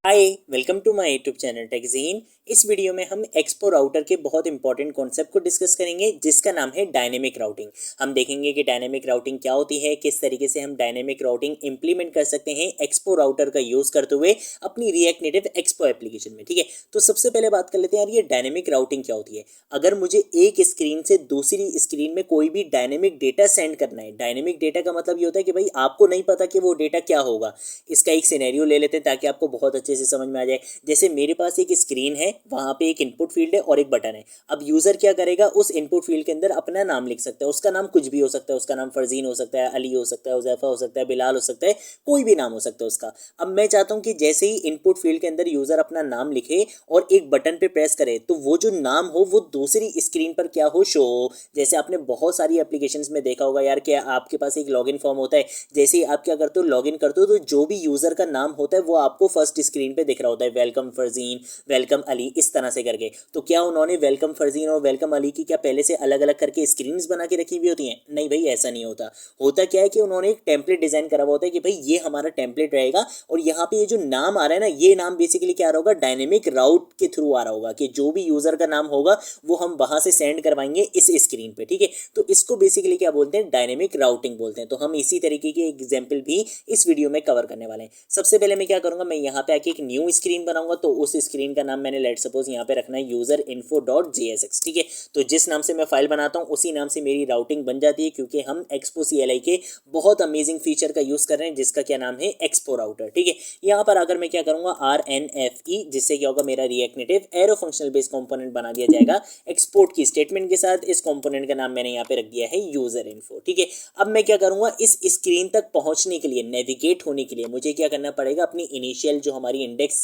Hi, welcome to my YouTube channel टेकजीन। इस video में हम एक्सपो राउटर के बहुत इंपॉर्टेंट कॉन्सेप्ट को डिस्कस करेंगे जिसका नाम है डायनेमिक राउटिंग। हम देखेंगे कि डायनेमिक राउटिंग क्या होती है, किस तरीके से हम डायनेमिक राउटिंग इंप्लीमेंट कर सकते हैं एक्सपो राउटर का यूज़ करते हुए अपनी रिएक्ट नेटिव एक्सपो एप्लीकेशन में। ठीक है, तो सबसे पहले बात कर लेते हैं यार, ये डायनेमिक राउटिंग क्या होती है। अगर मुझे एक स्क्रीन से दूसरी स्क्रीन में कोई भी डायनेमिक डेटा सेंड करना है, डायनेमिक डेटा का मतलब ये होता है कि भाई आपको नहीं पता कि वो डेटा क्या होगा। इसका एक सिनेरियो ले लेते हैं ताकि आपको बहुत अच्छे से समझ में आ जाए। जैसे मेरे पास एक स्क्रीन है, वहां पे एक इनपुट फील्ड है और एक बटन है। अब यूजर क्या करेगा, उस इनपुट फील्ड के अंदर अपना नाम लिख सकता है। उसका नाम कुछ भी हो सकता है, उसका नाम फरजीन हो सकता है, अली हो सकता है, उजैफा हो सकता है, बिलाल हो सकता है, कोई भी नाम हो सकता है उसका। अब मैं चाहता हूं कि जैसे ही इनपुट फील्ड के अंदर यूजर अपना नाम लिखे और एक बटन पे प्रेस करे तो वो जो नाम हो वो दूसरी स्क्रीन पर क्या हो, शो हो। जैसे आपने बहुत सारी एप्लीकेशंस में देखा होगा यार कि आपके पास एक लॉगिन फॉर्म होता है। जैसे ही आप क्या करते हो, लॉगिन करते हो, तो जो भी यूजर का नाम होता है वो आपको फर्स्ट स्क्रीन पे दिख रहा होता है, वेलकम फरजीन, वेलकम अली, इस तरह से करके। तो क्या उन्होंने वेलकम फरजीन और वेलकम अली की क्या पहले से अलग अलग करके स्क्रीन्स बना के रखी हुई होती हैं? नहीं भाई, ऐसा नहीं होता। होता क्या है कि उन्होंने एक टेम्पलेट डिजाइन करा हुआ होता है कि भाई ये हमारा टेम्पलेट रहेगा और यहाँ पे ये जो नाम आ रहा है ना, ये नाम बेसिकली क्या आ रहा होगा, डायनेमिक राउट के थ्रू आ रहा होगा कि जो भी यूजर का नाम होगा वो हम वहां से सेंड करवाएंगे इस स्क्रीन पे। ठीक है, तो इसको बेसिकली क्या बोलते हैं, डायनेमिक राउटिंग बोलते हैं। तो हम इसी तरीके के एग्जाम्पल भी इस वीडियो में कवर करने वाले हैं। सबसे पहले मैं क्या करूंगा, मैं यहाँ पे आके एक न्यू स्क्रीन बनाऊंगा। तो उस स्क्रीन का नाम मैंने लेट सपोज यहाँ पे रखना है यूजर इन्फो डॉट JSX। ठीक है, तो जिस नाम से मैं फाइल बनाता हूँ उसी नाम से मेरी राउटिंग बन जाती है, क्योंकि हम एक्सपो CLI के बहुत अमेजिंग फीचर का यूज कर रहे हैं जिसका क्या नाम है, एक्सपो राउटर। ठीक है, यहाँ पर आकर मैं क्या करूंगा, RNFE, जिससे क्या होगा, मेरा react native arrow functional base component बना दिया जाएगा एक्सपोर्ट की स्टेटमेंट के साथ। इस कंपोनेंट का नाम मैंने यहाँ पे रख दिया है यूजर इन्फो। ठीक है, अब मैं क्या करूंगा, इस स्क्रीन तक पहुंचने के लिए, नेविगेट होने के लिए मुझे क्या करना पड़ेगा, अपनी इनिशियल जो हमारी इंडेक्स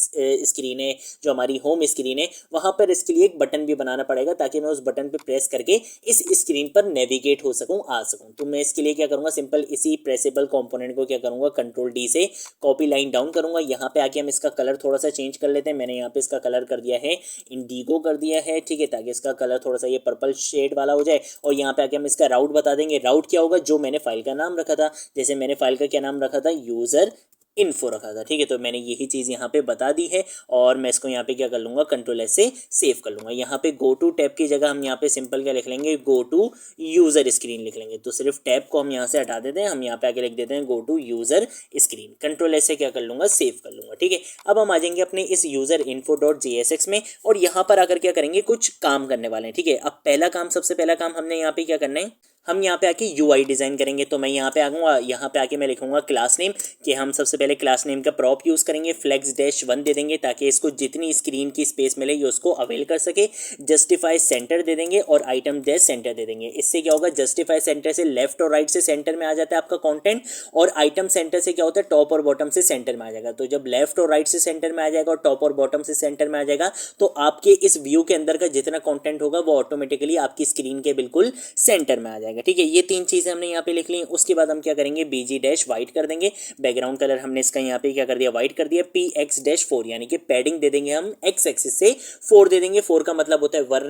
स्क्रीन है, जो हमारी होम स्क्रीन है, वहां पर इसके लिए एक बटन भी बनाना पड़ेगा ताकि मैं उस बटन पे प्रेस करके इस स्क्रीन पर नेविगेट हो सकूं, आ सकूं। तो मैं इसके लिए क्या करूंगा, सिंपल इसी प्रेसेबल कंपोनेंट को क्या करूंगा, कंट्रोल D से कॉपी लाइन डाउन करूंगा। यहाँ पे आके हम इसका कलर थोड़ा सा चेंज कर लेते हैं। मैंने यहाँ पे इसका कलर कर दिया है इंडिगो कर दिया है। ठीक है, ताकि इसका कलर थोड़ा सा ये पर्पल शेड वाला हो जाए। और यहाँ पे आके हम इसका राउट बता देंगे। राउट क्या होगा, जो मैंने फाइल का नाम रखा था। जैसे मैंने फाइल का क्या नाम रखा था, यूजर इन्फो रखा था। ठीक है, तो मैंने यही चीज़ यहाँ पे बता दी है और मैं इसको यहाँ पे क्या कर लूँगा, कंट्रोल S से सेव कर लूँगा। यहाँ पे गो टू टैब की जगह हम यहाँ पे सिंपल क्या लिख लेंगे, गो टू यूज़र स्क्रीन लिख लेंगे। तो सिर्फ टैब को हम यहाँ से हटा देते हैं, हम यहाँ पे आके लिख देते हैं go to user screen. Control S से क्या कर लूँगा, सेव कर लूँगा। ठीक है, अब हम आ जाएंगे अपने इस यूज़र इन्फो डॉट JSX में और यहाँ पर आकर क्या करेंगे, कुछ काम करने वाले हैं। ठीक है, अब पहला काम, सबसे पहला काम हमने यहाँ पे क्या करना है, हम यहाँ पे आके UI डिज़ाइन करेंगे। तो मैं यहाँ पे आऊँगा, यहाँ पे आके मैं लिखूँगा क्लास नेम, कि हम सबसे पहले क्लास नेम का प्रॉप यूज़ करेंगे, flex-1 दे देंगे ताकि इसको जितनी स्क्रीन की स्पेस मिले ये उसको अवेल कर सके। जस्टिफाई सेंटर दे देंगे और आइटम डैश सेंटर दे देंगे। इससे क्या होगा, जस्टिफाई सेंटर से लेफ्ट और राइट से सेंटर में आ जाता है आपका कॉन्टेंट, और आइटम सेंटर से क्या होता है, टॉप और बॉटम से सेंटर में आ जाएगा। तो जब लेफ्ट और राइट से सेंटर में आ जाएगा और टॉप और बॉटम से सेंटर में आ जाएगा तो आपके इस व्यू के अंदर का जितना कॉन्टेंट होगा वो ऑटोमेटिकली आपकी स्क्रीन के बिल्कुल सेंटर में आ जाएगा। ठीक है, ये तीन चीजें हमने यहाँ पे लिख ली। उसके बाद हम क्या करेंगे, BG- व्हाइट कर देंगे। बैकग्राउंड कलर हमने इसका यहाँ पे क्या कर दिया, व्हाइट कर दिया। PX-4 यानी कि पैडिंग दे देंगे हम X एक्सिस से 4 दे देंगे। 4 का मतलब होता है 1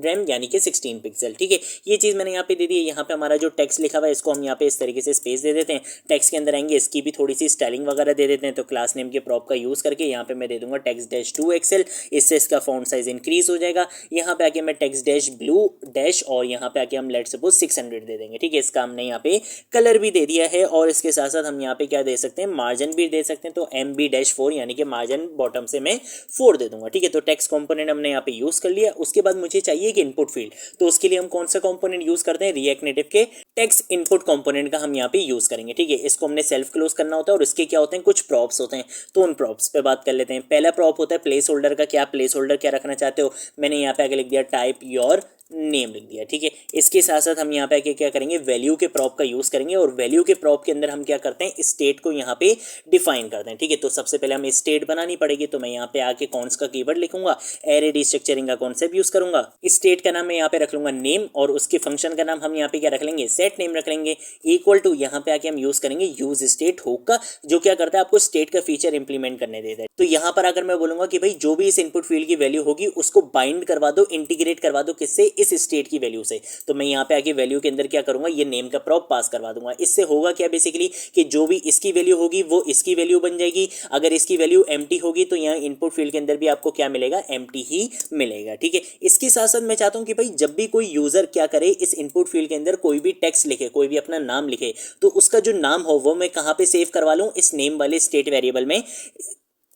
रैम यानी कि 16 पिक्सल। ठीक है, ये चीज मैंने यहाँ पे दे दी है। यहाँ पे हमारा जो टेक्स्ट लिखा हुआ है इसको हम यहाँ पे इस तरीके से स्पेस दे देते हैं। टेक्स्ट के अंदर आएंगे, इसकी भी थोड़ी सी स्टाइलिंग वगैरह दे देते हैं। तो क्लास नेम के प्रॉप का यूज करके यहाँ पे मैं दे दूंगा text-2XL, इससे इसका फॉन्ट साइज इंक्रीज हो जाएगा। यहाँ पे आके मैं text-blue डैश और यहाँ पे आके हम लेट सपोज 600 दे देंगे। ठीक है, इसका हमने यहाँ पे कलर भी दे दिया है और इसके साथ साथ हम यहाँ पे क्या दे सकते हैं, मार्जिन भी दे सकते हैं। तो MB-4 यानी कि मार्जिन बॉटम से मैं 4 दे दूंगा। ठीक है, तो टेक्स्ट कंपोनेंट हमने यहाँ पे यूज कर लिया। उसके बाद मुझे चाहिए कि इनपुट फील्ड, तो उसके लिए हम कौन सा कंपोनेंट यूज करते हैं, रिएक्ट नेटिव के टेक्स्ट इनपुट कंपोनेंट का हम यहाँ पे यूज करेंगे। ठीक है, इसको हमने सेल्फ क्लोज करना होता है और इसके क्या होते हैं, कुछ प्रॉप्स होते हैं। तो उन प्रॉप्स पे बात कर लेते हैं। पहला प्रॉप होता है प्लेस होल्डर का। क्या प्लेस होल्डर क्या रखना चाहते हो, मैंने यहाँ पे आगे लिख दिया टाइप योर नेम लिख दिया। ठीक है, इसके साथ साथ हम यहाँ पे आके क्या करेंगे, वैल्यू के प्रॉप का यूज करेंगे और वैल्यू के प्रॉप के अंदर हम क्या करते हैं, स्टेट को यहाँ पे डिफाइन करते हैं। ठीक है, तो सबसे पहले हमें स्टेट बनानी पड़ेगी। तो मैं यहाँ पे आके कौन सा कीवर्ड लिखूंगा, एरे डिस्ट्रक्चरिंग का कॉन्सेप्ट यूज करूंगा। स्टेट का नाम मैं यहाँ पे रख लूंगा नेम और उसके फंक्शन का नाम हम यहाँ पे क्या रख लेंगे, सेट नेम रख लेंगे। इक्वल टू यहाँ पे आके हम यूज करेंगे यूज स्टेट हुक का, जो क्या करता है, आपको स्टेट का फीचर इंप्लीमेंट करने देता है। तो यहाँ पर अगर मैं बोलूंगा कि भाई जो भी इस इनपुट फील्ड की वैल्यू होगी उसको बाइंड करवा दो, इंटीग्रेट करवा दो, किससे, इस स्टेट की वैल्यू से। तो मैं यहाँ पे आके वैल्यू के अंदर क्या करूंगा, ये नेम का प्रॉप पास करवा दूंगा। इससे होगा क्या बेसिकली कि जो भी इसकी वैल्यू होगी वो इसकी वैल्यू बन जाएगी। अगर इसकी वैल्यू एम्प्टी होगी तो यहाँ इनपुट फील्ड के अंदर भी आपको क्या मिलेगा, एम्प्टी ही मिलेगा। ठीक है, इसके साथ साथ मैं चाहता हूं कि भाई जब भी कोई यूजर क्या करे, इस इनपुट फील्ड के अंदर कोई भी टेक्स्ट लिखे, कोई भी अपना नाम लिखे, तो उसका जो नाम हो वो मैं कहां पे सेव करवा लूं, इस नेम वाले स्टेट वेरिएबल में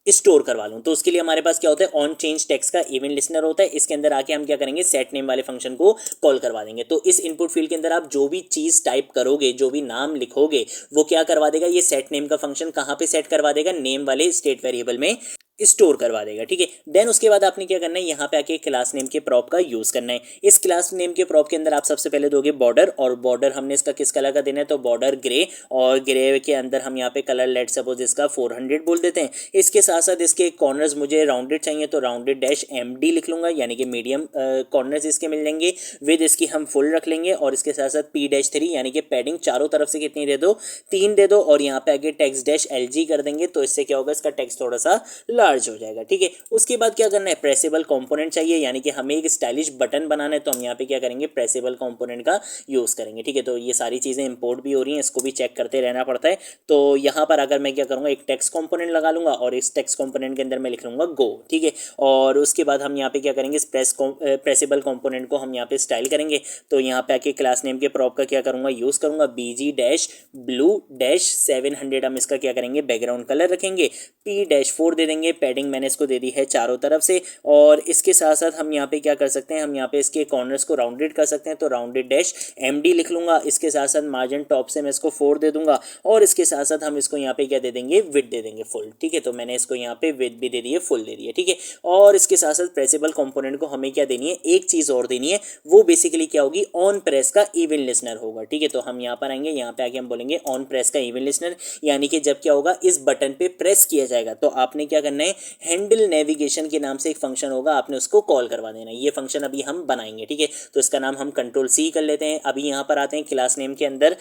स्टोर करवा लूं। तो उसके लिए हमारे पास क्या होता है, ऑन चेंज टेक्स्ट का इवेंट लिसनर होता है। इसके अंदर आके हम क्या करेंगे, सेट नेम वाले फंक्शन को कॉल करवा देंगे। तो इस इनपुट फील्ड के अंदर आप जो भी चीज टाइप करोगे, जो भी नाम लिखोगे, वो क्या करवा देगा, ये सेट नेम का फंक्शन कहां पे सेट करवा देगा, नेम वाले स्टेट वेरिएबल में स्टोर करवा देगा। ठीक है, देन उसके बाद आपने क्या करना है, यहाँ पे आके क्लास नेम के प्रॉप का यूज करना है। इस क्लास नेम के प्रॉप के अंदर आप सबसे पहले दोगे बॉर्डर, और बॉर्डर हमने इसका किस कलर का देना है, तो बॉर्डर ग्रे, और ग्रे के अंदर हम यहाँ पे कलर लेट सपोज इसका 400 बोल देते हैं। इसके साथ साथ इसके कॉर्नर्स मुझे राउंडेड चाहिए, तो राउंडेड डैश MD लिख लूंगा, यानी कि मीडियम कॉर्नर्स इसके मिल जाएंगे। विद इसकी हम फुल रख लेंगे, और इसके साथ साथ P-3 यानी कि पैडिंग चारों तरफ से कितनी दे दो, 3 दे दो, और यहाँ पे आगे टेक्स्ट डैश LG कर देंगे। तो इससे क्या होगा, इसका टेक्स्ट थोड़ा सा लार्ज हो जाएगा। ठीक है, उसके बाद क्या करना है, प्रेसेबल कंपोनेंट चाहिए, यानी कि हमें एक स्टाइलिश बटन बनाना है। तो हम यहाँ पे क्या करेंगे, प्रेसेबल कंपोनेंट का यूज करेंगे। ठीक है, तो ये सारी चीजें इंपोर्ट भी हो रही हैं, इसको भी चेक करते रहना पड़ता है। तो यहाँ पर अगर मैं क्या करूंगा, एक टेक्स्ट कंपोनेंट लगा लूंगा, और इस टेक्स्ट कंपोनेंट के अंदर मैं लिख लूंगा गो। ठीक है, और उसके बाद हम यहाँ पे क्या करेंगे, इस प्रेसेबल कंपोनेंट को हम यहाँ पे स्टाइल करेंगे। तो यहाँ पे आके क्लास नेम के प्रॉप का क्या करूंगा, यूज करूंगा, BG-blue-700 हम इसका क्या करेंगे, बैकग्राउंड कलर रखेंगे। P-4 दे देंगे, पैडिंग मैंने इसको दे दी है चारों तरफ से। और इसके साथ साथ हम यहाँ पे क्या कर सकते हैं, हम यहाँ पे इसके कॉर्नर्स को राउंडेड कर सकते हैं। तो राउंडेड डैश MD लिख लूंगा। इसके साथ साथ मार्जिन टॉप से मैं इसको 4 दे दूंगा, और इसके साथ साथ हम इसको यहाँ पे क्या दे देंगे, विड्थ दे देंगे फुल। ठीक है, तो मैंने इसको यहाँ पे विड्थ भी दे दी है, फुल दे दी है। ठीक है, और इसके साथ साथ प्रेसेबल कंपोनेंट को हमें क्या देनी है, एक चीज और देनी है, वो बेसिकली क्या होगी, ऑन प्रेस का इवेंट लिसनर होगा। ठीक है, तो हम यहाँ पर आएंगे, यहाँ पे आके हम बोलेंगे ऑन प्रेस का इवेंट लिसनर, यानी कि जब क्या होगा, इस बटन पे प्रेस किया जाएगा तो आपने क्या करना है, हैंडल नेविगेशन के नाम से एक फंक्शन होगा, आपने उसको कॉल करवा देना है। ये फंक्शन अभी हम बनाएंगे। ठीक है, तो इसका नाम हम Ctrl+C कर लेते हैं। अभी यहाँ पर आते हैं क्लास नेम के अंदर,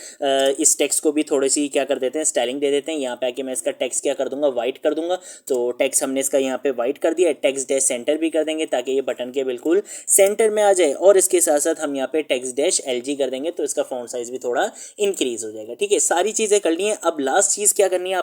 इस टेक्स्ट को भी थोड़ी सी क्या कर देते हैं, स्टाइलिंग दे देते हैं। यहाँ पे आके मैं इसका टेक्स्ट क्या कर दूंगा, व्हाइट कर दूंगा। तो टेक्स्ट हमने इसका यहाँ पे व्हाइट कर दिया है। टेक्स्ट डैश सेंटर भी कर देंगे ताकि ये बटन के बिल्कुल सेंटर में आ जाए, और इसके साथ साथ हम यहाँ पे टेक्स्ट डैश LG कर देंगे, तो इसका फॉन्ट साइज भी थोड़ा इंक्रीज हो जाएगा। ठीक है, सारी चीजें कर ली हैं। अब लास्ट चीज क्या करनी है,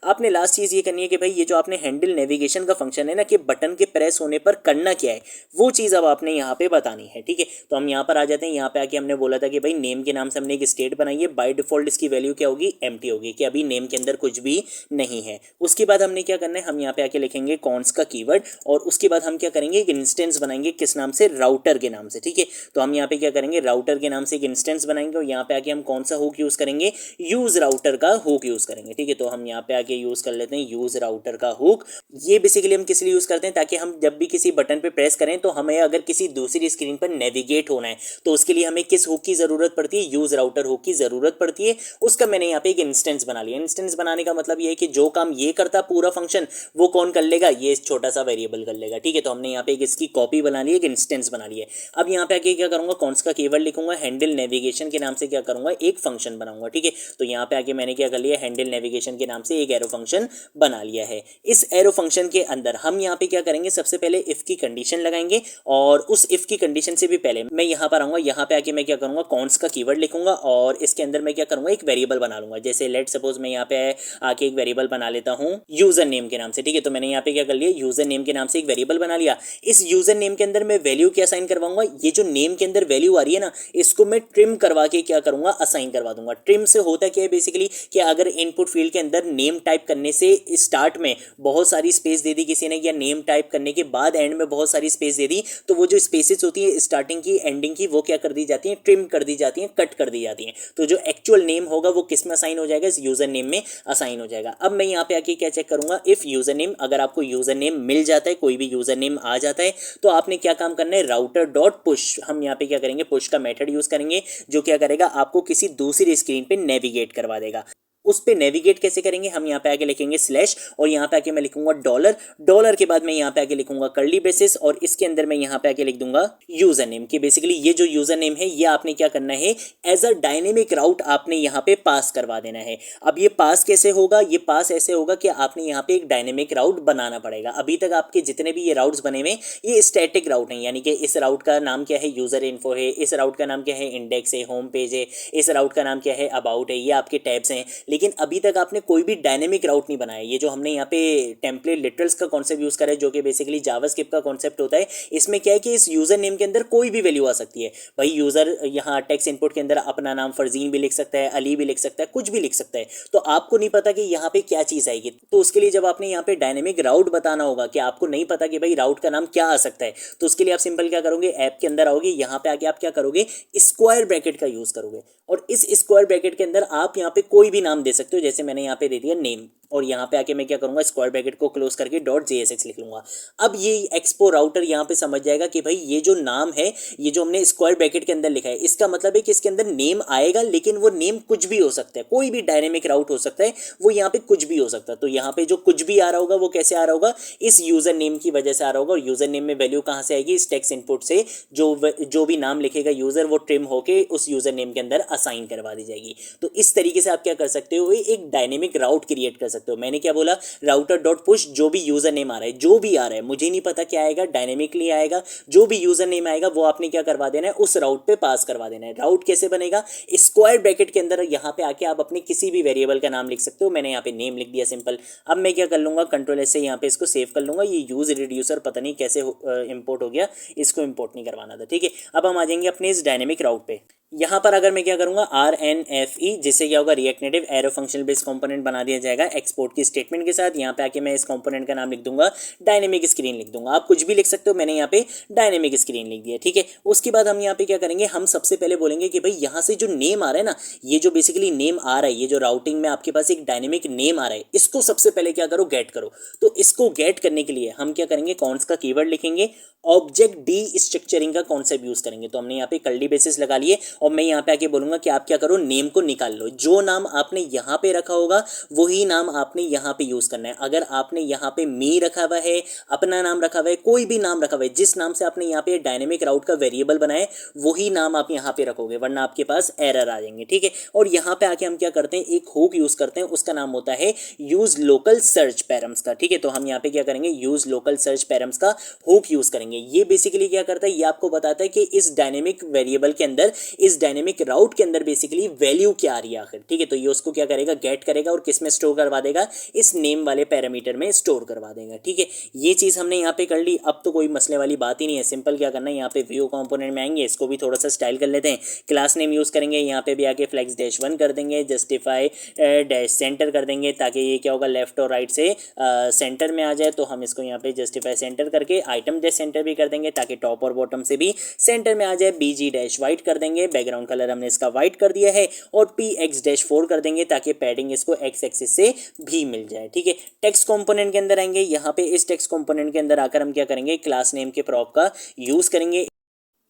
आपने लास्ट चीज ये करनी है कि भाई ये जो आपने हैंडल नेविगेशन का फंक्शन है ना, कि बटन के प्रेस होने पर करना क्या है, वो चीज अब आपने यहाँ पे बतानी है। ठीक है, तो हम यहाँ पर आ जाते हैं। यहाँ पे आके हमने बोला था कि भाई नेम के नाम से हमने एक स्टेट बनाई है, बाय डिफॉल्ट इसकी वैल्यू क्या होगी, एम्प्टी होगी, कि अभी नेम के अंदर कुछ भी नहीं है। उसके बाद हमने क्या करना है, हम यहाँ पे आके लिखेंगे कॉन्स का कीवर्ड, और उसके बाद हम क्या करेंगे, एक इंस्टेंस बनाएंगे, किस नाम से, राउटर के नाम से। ठीक है, तो हम यहाँ पे क्या करेंगे, राउटर के नाम से एक इंस्टेंस बनाएंगे, और यहाँ पे आके हम कौन सा हुक यूज करेंगे, यूज राउटर का हुक यूज करेंगे। ठीक है, तो हम यहाँ पे आके यूज कर लेते हैं यूज राउटर का हुक। ये बेसिकली हम किस लिए यूज करते हैं, ताकि हम जब भी किसी बटन पे प्रेस करें तो हमें अगर किसी दूसरी स्क्रीन पर नेविगेट होना है तो उसके लिए हमें किस हुक की जरूरत पड़ती है, यूज राउटर हुक की जरूरत पड़ती है। उसका मैंने यहाँ पे एक इंस्टेंस बना लिया। इंस्टेंस बनाने का मतलब ये है कि जो काम ये करता पूरा फंक्शन, वो कौन कर लेगा, ये छोटा सा वेरिएबल कर लेगा। ठीक है, तो हमने यहाँ पे एक इसकी कॉपी बना ली, एक इंस्टेंस बना लिया। अब यहाँ पे आके क्या करूंगा, कॉन्स का कीवर्ड लिखूंगा, हैंडल नेविगेशन के नाम से क्या करूंगा, एक फंक्शन बनाऊंगा। ठीक है, तो यहाँ पे आके मैंने क्या कर लिया, हैंडल नेविगेशन के नाम से एक एरो फंक्शन बना लिया है। इस एरो फंक्शन के अंदर हम यहाँ पे क्या करेंगे, सबसे पहले इफ की कंडीशन लगाएंगे, और उस इफ की कंडीशन से भी पहले मैं यहाँ पर आऊंगा। यहाँ पे आके मैं क्या करूंगा, कॉन्स का कीवर्ड लिखूंगा, और इसके अंदर मैं क्या करूंगा, एक वेरिएबल बना लूंगा। जैसे लेट सपोज मैं यहाँ पे आके एक वेरिएबल बना लेता हूँ यूजर नेम के नाम से। ठीक है, तो मैंने यहाँ पे क्या कर लिया, यूजर नेम के नाम से एक वेरिएबल बना लिया। इस यूजर नेम के अंदर मैं वैल्यू क्या असाइन करवाऊंगा, ये जो नेम के अंदर वैल्यू आ रही है ना, इसको मैं ट्रिम करवा के क्या करूंगा, असाइन करवा दूंगा। ट्रिम से होता क्या है बेसिकली, कि अगर इनपुट फील्ड के अंदर नेम टाइप करने से स्टार्ट में बहुत सारी स्पेस दे दी किसी ने, या नेम टाइप करने के बाद एंड में बहुत सारी स्पेस दे दी, तो वो जो स्पेसेस होती है स्टार्टिंग की एंडिंग की, वो क्या कर दी जाती है, ट्रिम कर दी जाती है, कट कर दी जाती है। तो जो एक्चुअल नेम होगा वो किस में असाइन हो जाएगा, इस यूजर नेम में असाइन हो जाएगा। अब मैं यहाँ पे आके क्या चेक करूंगा, इफ यूजर नेम, अगर आपको यूजर नेम मिल जाता है, कोई भी यूजर नेम आ जाता है, तो आपने क्या काम करना है, राउटर डॉट पुश, हम यहाँ पे क्या करेंगे, पुश का मेथड यूज करेंगे, जो क्या करेगा, आपको किसी दूसरी स्क्रीन पे नेविगेट करवा देगा। उस पे नेविगेट कैसे करेंगे, हम यहाँ पे आके लिखेंगे स्लैश और यहाँ पे आके मैं लिखूंगा डॉलर, डॉलर के बाद मैं यहाँ पे आके लिखूंगा कर्ली ब्रेसेस और इसके अंदर मैं यहाँ पे आके लिख दूंगा यूजर नेम। कि बेसिकली ये जो यूजर नेम है ये आपने क्या करना है, एज अ डायनेमिक राउट आपने यहाँ पे पास करवा देना है। अब ये पास कैसे होगा, ये पास ऐसे होगा कि आपने यहाँ पे एक डायनेमिक राउट बनाना पड़ेगा। अभी तक आपके जितने भी ये राउट्स बने हुए ये स्टैटिक राउट हैं, यानी कि इस राउट का नाम क्या है, यूजर इन्फो है, इस राउट का नाम क्या है, इंडेक्स है, होम पेज है, इस राउट का नाम क्या है, अबाउट है, ये आपके टैब्स हैं। लेकिन अभी तक आपने कोई भी डायनेमिक राउट नहीं बनाया। ये जो हमने यहाँ पे टेम्पलेट लिटरल्स का कॉन्सेप्ट यूज करा है, जो कि बेसिकली जावास्क्रिप्ट का कॉन्सेप्ट होता है, इसमें क्या है कि इस यूजर नेम के अंदर कोई भी वैल्यू आ सकती है। भाई यूजर यहाँ टेक्स्ट इनपुट के अंदर अपना नाम फरजीन भी लिख सकता है, अली भी लिख सकता है, कुछ भी लिख सकता है। तो आपको नहीं पता कि यहाँ पे क्या चीज आएगी, तो उसके लिए जब आपने यहाँ पे डायनेमिक राउट बताना होगा कि आपको नहीं पता कि भाई राउट का नाम क्या आ सकता है, तो उसके लिए आप सिंपल क्या करोगे, ऐप के अंदर आओगे, यहाँ पे आके आप क्या करोगे, स्क्वायर ब्रैकेट का यूज करोगे और इस स्क्वायर ब्रैकेट के अंदर आप यहाँ पे कोई भी नाम दे सकते हो। जैसे मैंने यहाँ पे दे दिया नेम और यहाँ पे आके मैं क्या करूंगा, स्क्वायर ब्रैकेट को क्लोज करके .jsx लिख लूंगा। अब ये एक्सपो राउटर यहाँ पे समझ जाएगा कि भाई ये जो नाम है, ये जो हमने स्क्वायर ब्रैकेट के अंदर लिखा है, इसका मतलब है कि इसके अंदर नेम आएगा, लेकिन वो नेम कुछ भी हो सकता है, कोई भी डायनेमिक राउट हो सकता है, वो यहाँ पे कुछ भी हो सकता है। तो यहाँ पे जो कुछ भी आ रहा होगा वो कैसे आ रहा होगा, इस यूजर नेम की वजह से आ रहा होगा। और यूजर नेम में वैल्यू कहाँ से आएगी, इस टेक्स्ट इनपुट से जो भी नाम लिखेगा यूजर, वो ट्रिम होके उस यूजर नेम के अंदर असाइन करवा दी जाएगी। तो इस तरीके से आप क्या कर सकते हो, एक डायनेमिक राउट क्रिएट कर सकते हो। मैंने क्या बोला, राउटर डॉट पुश जो भी यूजर नेम आ रहा है, जो भी आ रहा है, मुझे नहीं पता क्या आएगा, डायनेमिकली आएगा, जो भी यूजर नेम आएगा वो आपने क्या करवा देना है, उस राउट पे पास करवा देना है। राउट कैसे बनेगा, स्क्वायर ब्रैकेट के अंदर यहाँ पे आके आप अपने किसी भी वेरिएबल का नाम लिख सकते हो। मैंने यहाँ पे नेम लिख दिया सिंपल। अब मैं क्या कर लूंगा, कंट्रोल एस से यहाँ पे इसको सेव कर लूंगा। ये यूज रिड्यूसर पता नहीं कैसे इंपोर्ट हो गया, इसको इंपोर्ट नहीं करवाना था, ठीक है। अब हम आ जाएंगे अपने इस डायनेमिक राउट पे। यहाँ पर अगर मैं क्या करूंगा, RNFE, जिससे क्या होगा, react native arrow functional based component बना दिया जाएगा एक्सपोर्ट की स्टेटमेंट के साथ। यहाँ पे आके मैं इस कंपोनेंट का नाम लिख दूंगा डायनेमिक स्क्रीन लिख दूंगा। आप कुछ भी लिख सकते हो, मैंने यहाँ पे डायनेमिक स्क्रीन लिख दिया, ठीक है। उसके बाद हम यहाँ पे क्या करेंगे, हम सबसे पहले बोलेंगे कि भाई यहाँ से जो नेम आ रहा है ना, ये जो बेसिकली नेम आ रहा है, ये जो राउटिंग में आपके पास एक डायनेमिक नेम आ रहा है, इसको सबसे पहले क्या करो, गेट करो। तो इसको गेट करने के लिए हम क्या करेंगे, कॉन्स का कीवर्ड लिखेंगे, ऑब्जेक्ट डी स्ट्रक्चरिंग का कॉन्सेप्ट यूज करेंगे। तो हमने यहाँ पे कर्ली ब्रेसेस लगा लिए और मैं यहाँ पे आके बोलूंगा कि आप क्या करो, नेम को निकाल लो। जो नाम आपने यहाँ पे रखा होगा वही नाम आपने यहाँ पे यूज करना है। अगर आपने यहाँ पे मी रखा हुआ है, अपना नाम रखा हुआ है, कोई भी नाम रखा हुआ है, जिस नाम से आपने यहाँ पे डायनेमिक राउट का वेरिएबल बनाया है वही नाम आप यहाँ पे रखोगे, वरना आपके पास एरर आ जाएंगे, ठीक है। और यहाँ पे आके हम क्या करते हैं, एक हुक यूज करते हैं, उसका नाम होता है यूज लोकल सर्च पैरम्स का, ठीक है। तो हम यहाँ पे क्या करेंगे, यूज लोकल सर्च पैरम्स का हुक यूज करेंगे। ये बेसिकली क्या करता है, ये आपको बताता है कि इस डायनेमिक वेरिएबल के अंदर, इस डायनेमिक राउट के अंदर बेसिकली वैल्यू क्या आ रही है आखिर, ठीक है। तो ये उसको क्या करेगा, गेट करेगा और किस में स्टोर करवा देगा, इस नेम वाले पैरामीटर में स्टोर करवा देगा, ठीक है। ये चीज हमने यहाँ पे कर ली। अब तो कोई मसले वाली बात ही नहीं है, सिंपल क्या करना है, यहाँ पे व्यू कंपोनेंट में आएंगे, इसको भी थोड़ा सा स्टाइल कर लेते हैं, क्लास नेम यूज करेंगे, यहाँ पे भी आके फ्लेक्स डैश 1 कर देंगे, जस्टिफाई डैश सेंटर कर देंगे, ताकि ये क्या होगा, लेफ्ट और राइट से सेंटर में आ जाए। तो हम इसको यहाँ पे जस्टिफाई सेंटर करके आइटम डैश सेंटर भी कर देंगे, ताकि टॉप और बॉटम से भी सेंटर में आ जाए। BG डैश वाइट कर देंगे, बैकग्राउंड कलर हमने इसका वाइट कर दिया है, और PX डैश 4 कर देंगे, ताकि पैडिंग इसको X एक्सिस से भी मिल जाए, ठीक है। टेक्स्ट कंपोनेंट के अंदर आएंगे, यहाँ पे इस टेक्स्ट कंपोनेंट के अंदर आकर हम क्या करेंगे, क्लास नेम के प्रॉप का यूज करेंगे।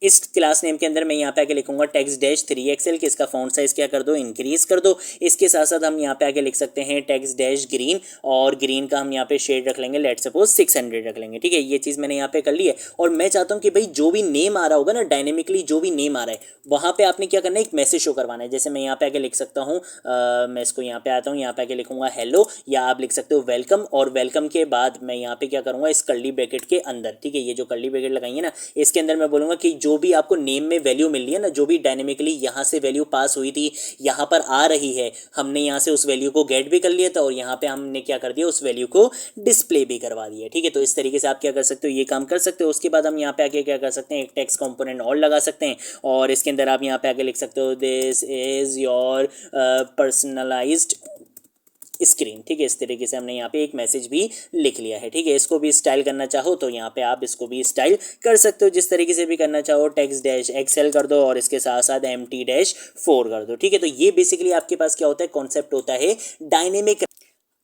इस क्लास नेम के अंदर मैं यहाँ पे आके लिखूंगा टेक्स्ट डैश 3XL, कि इसका फॉन्ट साइज क्या कर दो, इंक्रीज कर दो। इसके साथ साथ हम यहाँ पे आके लिख सकते हैं टेक्स्ट डैश ग्रीन, और ग्रीन का हम यहाँ पे शेड रख लेंगे, लेट सपोज 600 रख लेंगे, ठीक है। ये चीज़ मैंने यहाँ पे कर ली है। और मैं चाहता हूँ कि भाई जो भी नेम आ रहा होगा ना, डायनेमिकली जो भी नेम आ रहा है, वहाँ पे आपने क्या करना है, एक मैसेज शो करवाना है। जैसे मैं यहाँ पे आके लिख सकता हूँ, मैं इसको यहाँ पे आता हूँ, यहाँ पे आके लिखूंगा हेलो, या आप लिख सकते हो वेलकम, और वेलकम के बाद मैं यहाँ पे क्या करूँगा, इस कर्ली ब्रैकेट के अंदर, ठीक है, ये जो कर्ली ब्रैकेट लगाई है ना, इसके अंदर मैं बोलूँगा कि जो भी आपको नेम में वैल्यू मिल रही है ना, जो भी डायनेमिकली यहाँ से वैल्यू पास हुई थी, यहाँ पर आ रही है, हमने यहाँ से उस वैल्यू को गेट भी कर लिया था, और यहाँ पे हमने क्या कर दिया, उस वैल्यू को डिस्प्ले भी करवा दिया, ठीक है। तो इस तरीके से आप क्या कर सकते हो, ये काम कर सकते हो। उसके बाद हम यहाँ पे आके क्या कर सकते हैं, एक टेक्स्ट कंपोनेंट और लगा सकते हैं, और इसके अंदर आप यहाँ पे आके लिख सकते हो, this is your personalised screen, ठीक है। इस तरीके से हमने यहाँ पे एक मैसेज भी लिख लिया है, ठीक है। इसको भी स्टाइल करना चाहो तो यहाँ पे आप इसको भी स्टाइल कर सकते हो, जिस तरीके से भी करना चाहो। टेक्स्ट डैश XL कर दो, और इसके साथ साथ MT डैश 4 कर दो, ठीक है। तो ये बेसिकली आपके पास क्या होता है, कॉन्सेप्ट होता है डायनेमिक।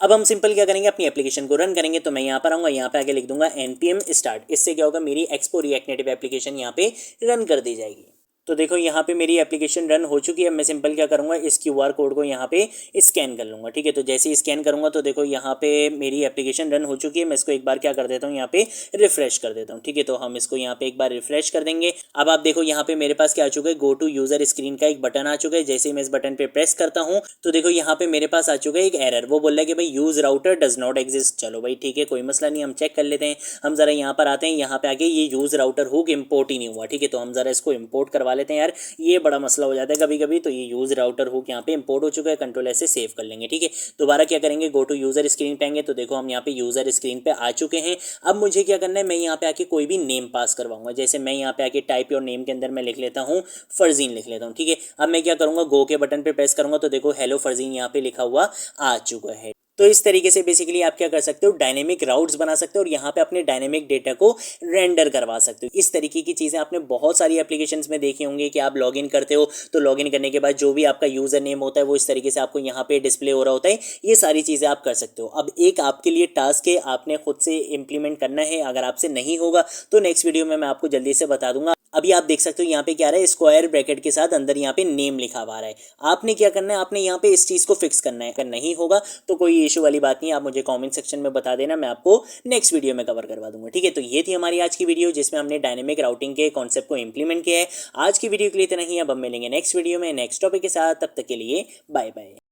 अब हम सिंपल क्या करेंगे, अपनी एप्लीकेशन को रन करेंगे। तो मैं यहाँ पर आऊँगा, यहाँ पे आके लिख दूंगा npm स्टार्ट। इससे क्या होगा, मेरी एक्सपो रिएक्ट नेटिव एप्लीकेशन यहाँ पे रन कर दी जाएगी। तो देखो यहाँ पे मेरी एप्लीकेशन रन हो चुकी है। मैं सिंपल क्या करूँगा, इस QR कोड को यहाँ पे स्कैन कर लूँगा। ठीक है, तो जैसे ही स्कैन करूँगा तो देखो यहाँ पे मेरी एप्लीकेशन रन हो चुकी है। मैं इसको एक बार क्या कर देता हूँ, यहाँ पे रिफ्रेश कर देता हूँ। ठीक है, तो हम इसको यहाँ पे एक बार रिफ्रेश कर देंगे। अब आप देखो यहाँ पे मेरे पास क्या आ चुका है, गो टू यूजर स्क्रीन का एक बटन आ चुका है। जैसे ही मैं इस बटन पे प्रेस करता हूँ तो देखो यहाँ पे मेरे पास आ चुका है एक एरर। वो बोल रहा है कि भाई use router does not exist. चलो भाई ठीक है, कोई मसला नहीं, हम चेक कर लेते हैं। हम जरा यहाँ पर आते हैं, यहाँ पे आके ये यूज राउटर हुक इंपोर्ट ही नहीं हुआ। ठीक है, तो हम जरा इसको इंपोर्ट करवा लेते हैं यार, ये बड़ा मसला हो जाता है कभी कभी। तो ये यूज राउटर हुक यहाँ पे इंपोर्ट हो चुका है, कंट्रोल ऐसे सेव कर लेंगे। ठीक है, दोबारा क्या करेंगे, गो टू यूजर स्क्रीन पे आएंगे तो देखो हम यहाँ पे यूजर स्क्रीन पे आ चुके हैं। अब मुझे क्या करना है, मैं यहाँ पे आके कोई भी नेम पास करवाऊंगा। जैसे मैं यहाँ पे आके टाइप योर नेम के अंदर मैं लिख लेता हूँ फरजीन लिख लेता हूँ। ठीक है, अब मैं क्या करूँगा, गो के बटन पे प्रेस करूँगा तो देखो हेलो फरजीन यहाँ पे लिखा हुआ आ चुका है। तो इस तरीके से बेसिकली आप क्या कर सकते हो, डायनेमिक राउट्स बना सकते हो और यहाँ पे अपने डायनेमिक डेटा को रेंडर करवा सकते हो। इस तरीके की चीज़ें आपने बहुत सारी एप्लीकेशंस में देखी होंगी कि आप लॉगिन करते हो तो लॉगिन करने के बाद जो भी आपका यूज़र नेम होता है वो इस तरीके से आपको यहाँ पे डिस्प्ले हो रहा होता है। ये सारी चीज़ें आप कर सकते हो। अब एक आपके लिए टास्क है, आपने खुद से इंप्लीमेंट करना है। अगर आपसे नहीं होगा तो नेक्स्ट वीडियो में मैं आपको जल्दी से बता दूंगा। अभी आप देख सकते हो यहाँ पे क्या रहा है, स्क्वायर ब्रैकेट के साथ अंदर यहाँ पे नेम लिखा हुआ रहा है। आपने क्या करना है, आपने यहाँ पे इस चीज़ को फिक्स करना है। अगर नहीं होगा तो कोई इशू वाली बात नहीं है, आप मुझे कमेंट सेक्शन में बता देना, मैं आपको नेक्स्ट वीडियो में कवर करवा दूंगा। ठीक है, तो ये थी हमारी आज की वीडियो जिसमें हमने डायनेमिक राउटिंग के कॉन्सेप्ट को इंप्लीमेंट किया है। आज की वीडियो के लिए इतना ही, अब हम मिलेंगे नेक्स्ट वीडियो में नेक्स्ट टॉपिक के साथ। तब तक के लिए बाय बाय।